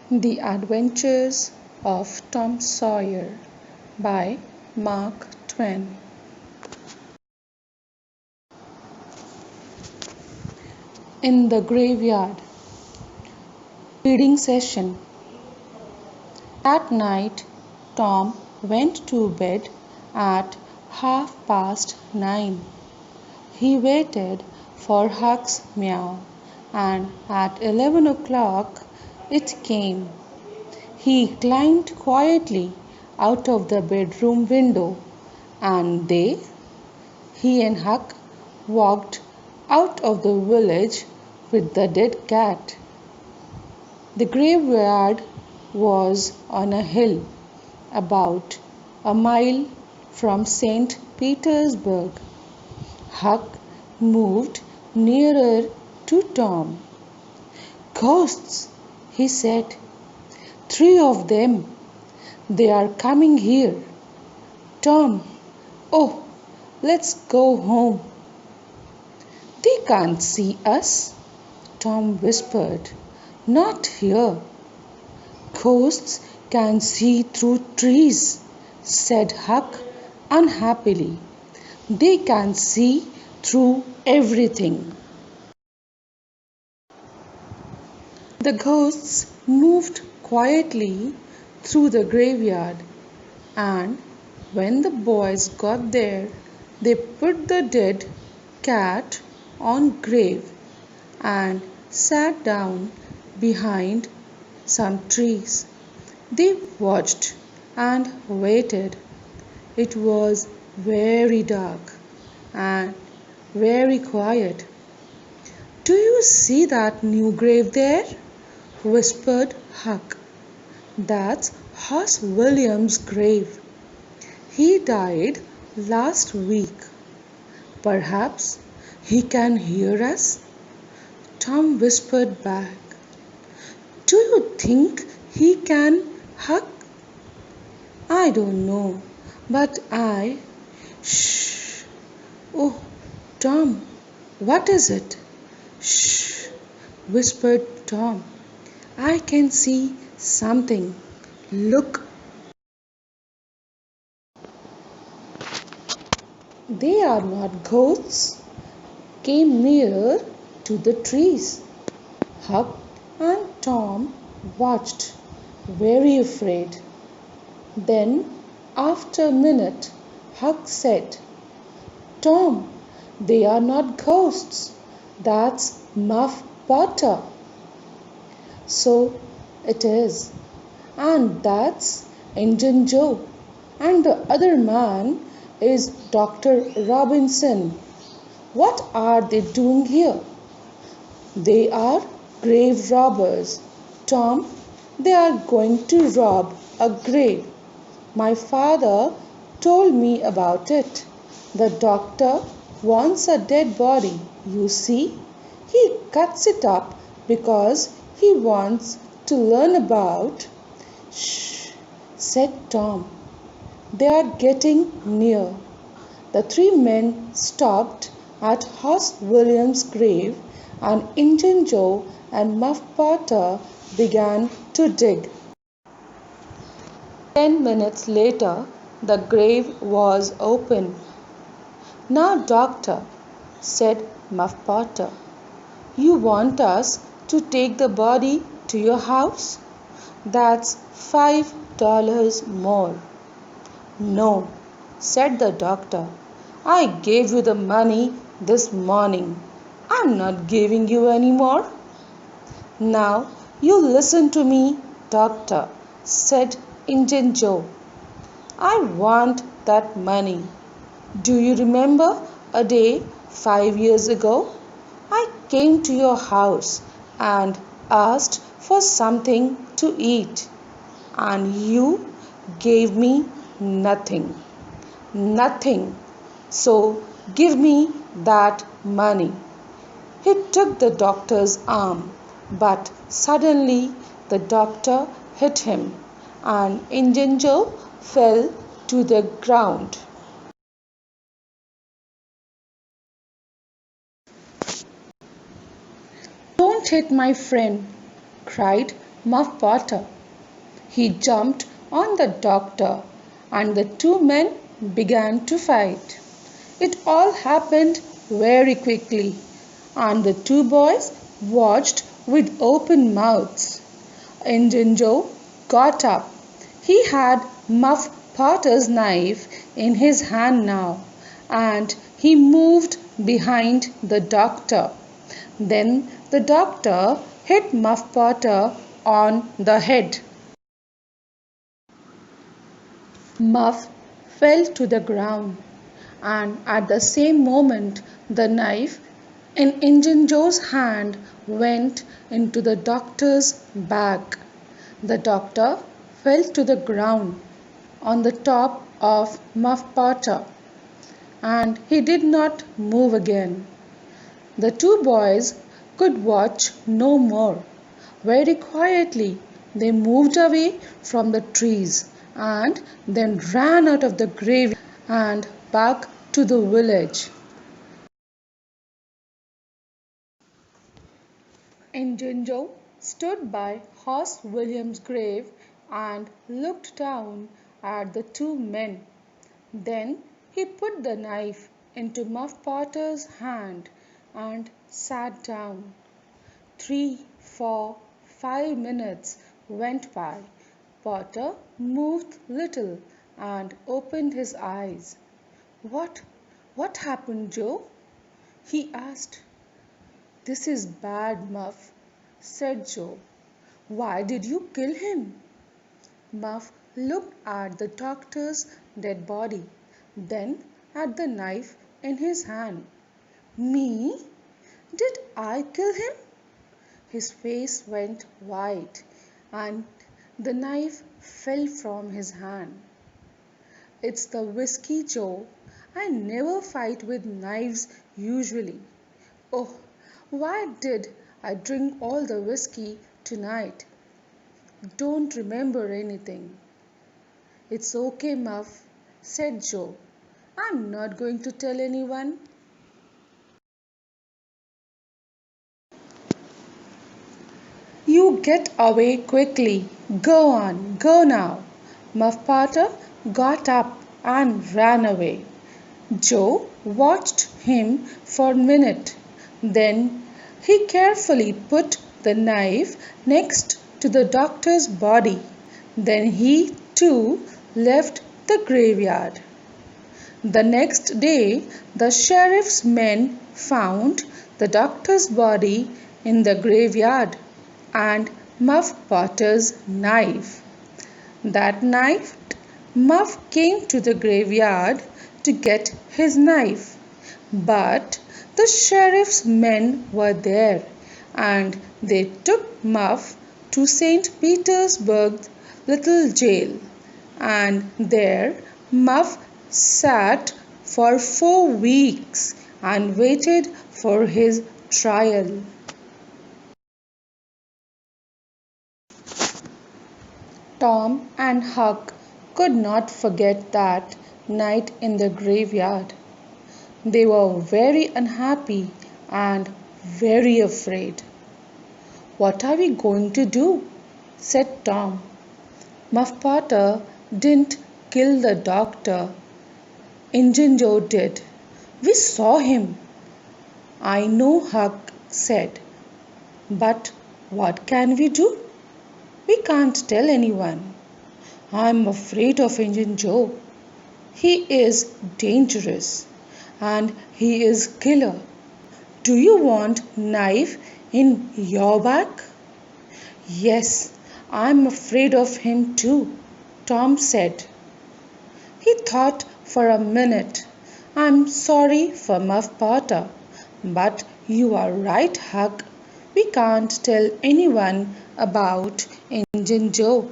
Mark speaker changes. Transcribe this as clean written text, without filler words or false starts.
Speaker 1: The Adventures of Tom Sawyer by Mark Twain. In the graveyard. Reading session. That night, Tom went to bed at 9:30. He waited for Huck's meow, and at 11 o'clock it came. He climbed quietly out of the bedroom window, and he and Huck, walked out of the village with the dead cat. The graveyard was on a hill about a mile from St. Petersburg. Huck moved nearer to Tom. "Ghosts," he said. "3 of them. They are coming here." "Tom, oh, let's go home." "They can't see us," Tom whispered. "Not here." "Ghosts can see through trees," said Huck unhappily. "They can see through everything." The ghosts moved quietly through the graveyard, and when the boys got there, they put the dead cat on grave and sat down behind some trees. They watched and waited. It was very dark and very quiet. "Do you see that new grave there?" whispered Huck. "That's Hoss William's grave. He died last week. Perhaps he can hear us." Tom whispered back. "Do you think he can, Huck?" "I don't know, but Shh. Oh, Tom, what is it?" "Shh," whispered Tom. "I can see something. Look." "They are not ghosts." Came nearer to the trees. Huck and Tom watched, very afraid. Then, after a minute, Huck said, "Tom, they are not ghosts. That's Muff Potter." "So it is. And that's Injun Joe. And the other man is Dr. Robinson. What are they doing here?" "They are grave robbers, Tom. They are going to rob a grave. My father told me about it. The doctor wants a dead body, you see. He cuts it up because he wants to learn about—" "Shh," said Tom. "They are getting near." The 3 men stopped at Hoss William's grave, and Injun Joe and Muff Potter began to dig. 10 minutes later, the grave was open. "Now, doctor," said Muff Potter, "you want us to take the body to your house? That's $5 more." "No," said the doctor. "I gave you the money this morning. I'm not giving you any more." "Now you listen to me, doctor," said Injun Joe. "I want that money. Do you remember a day 5 years ago? I came to your house and asked for something to eat, and you gave me nothing. Nothing. So give me that money." He took the doctor's arm, but suddenly the doctor hit him, and Injun Joe fell to the ground. "Don't hit my friend," cried Muff Potter. He jumped on the doctor, and the two men began to fight. It all happened very quickly, and the two boys watched with open mouths. Injun Joe got up. He had Muff Potter's knife in his hand now, and he moved behind the doctor. Then the doctor hit Muff Potter on the head. Muff fell to the ground, and at the same moment the knife in Injun Joe's hand went into the doctor's bag. The doctor fell to the ground on the top of Muff Potter, and he did not move again. The two boys could watch no more. Very quietly they moved away from the trees and then ran out of the grave and back to the village. Injun Joe stood by Hoss William's grave and looked down at the two men. Then he put the knife into Muff Potter's hand and sat down. 3, 4, 5 minutes went by. Potter moved little and opened his eyes. What happened, Joe? He asked. This is bad, Muff, said Joe. Why did you kill him? Muff looked at the doctor's dead body, then at the knife in his hand. Me? Did I kill him? His face went white and the knife fell from his hand. It's the whiskey, Joe. I never fight with knives usually. Oh, why did I drink all the whiskey tonight? Don't remember anything. It's okay, Muff, said Joe. I'm not going to tell anyone. You get away quickly. Go on, go now. Muff Potter got up and ran away. Joe watched him for a minute. Then he carefully put the knife next to the doctor's body. Then he too left the graveyard. The next day, the sheriff's men found the doctor's body in the graveyard and Muff Potter's knife. That night, Muff came to the graveyard to get his knife, but the sheriff's men were there and they took Muff to St. Petersburg little jail, and there Muff sat for 4 weeks and waited for his trial. Tom and Huck could not forget that night in the graveyard. They were very unhappy and very afraid. What are we going to do? Said Tom. Muff Potter didn't kill the doctor. Injun Joe did. We saw him. I know, Huck said. But what can we do? We can't tell anyone. I'm afraid of Injun Joe. He is dangerous and he is killer. Do you want knife in your bag? Yes, I'm afraid of him too, Tom said. He thought for a minute. I'm sorry for Muff Potter, but you are right, Huck. We can't tell anyone about Injun Joe.